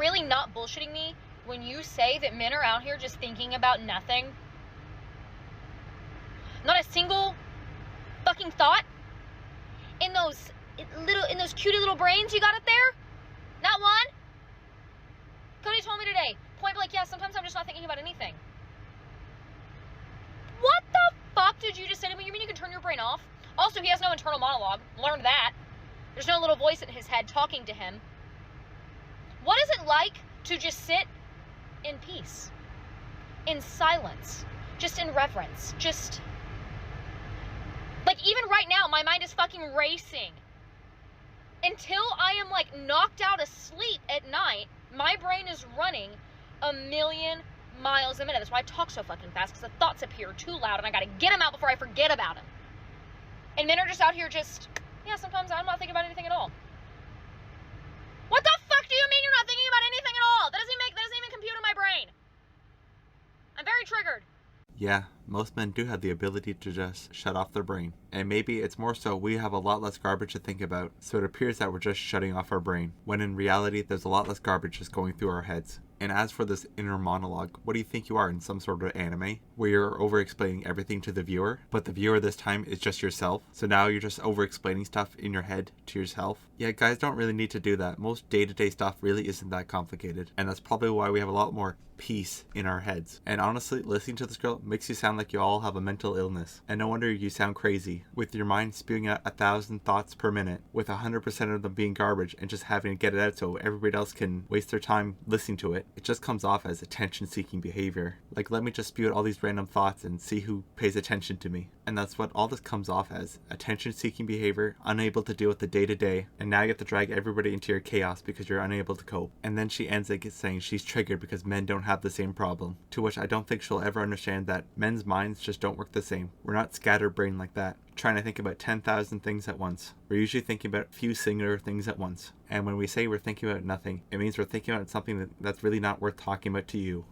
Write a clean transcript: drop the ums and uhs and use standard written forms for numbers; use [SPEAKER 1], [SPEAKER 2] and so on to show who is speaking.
[SPEAKER 1] really not bullshitting me when you say that men are out here just thinking about nothing? Not a single fucking thought in those cutie little brains you got up there? Not one? Cody told me today, point blank, yeah, sometimes I'm just not thinking about anything. What the fuck did you just say to me? You mean you can turn your brain off? Also, he has no internal monologue. Learned that. There's no little voice in his head talking to him. What is it like to just sit in peace, in silence, just in reverence, just... Like, even right now, my mind is fucking racing. Until I am, like, knocked out asleep at night, my brain is running 1,000,000 miles a minute. That's why I talk so fucking fast, because the thoughts appear too loud, and I gotta get them out before I forget about them. And men are just out here just, yeah, sometimes I'm not thinking about anything at all. What the fuck do you mean you're not thinking about anything at all? That doesn't even compute in my brain. I'm very triggered.
[SPEAKER 2] Yeah, most men do have the ability to just shut off their brain. And maybe it's more so we have a lot less garbage to think about, so it appears that we're just shutting off our brain, when in reality there's a lot less garbage just going through our heads. And as for this inner monologue, what do you think you are, in some sort of anime where you're over-explaining everything to the viewer, but the viewer this time is just yourself? So now you're just over-explaining stuff in your head to yourself? Yeah, guys don't really need to do that. Most day-to-day stuff really isn't that complicated, and that's probably why we have a lot more peace in our heads. And honestly, listening to this girl makes you sound like you all have a mental illness, and no wonder you sound crazy, with your mind spewing out 1,000 thoughts per minute, with 100% of them being garbage, and just having to get it out so everybody else can waste their time listening to it. It just comes off as attention-seeking behavior. Like, let me just spew out all these random thoughts and see who pays attention to me. And that's what all this comes off as: attention-seeking behavior, unable to deal with the day-to-day, and now you have to drag everybody into your chaos because you're unable to cope. And then she ends it saying she's triggered because men don't have the same problem, to which I don't think she'll ever understand that men's minds just don't work the same. We're not scatterbrained like that, trying to think about 10,000 things at once. We're usually thinking about a few singular things at once. And when we say we're thinking about nothing, it means we're thinking about something that's really not worth talking about to you.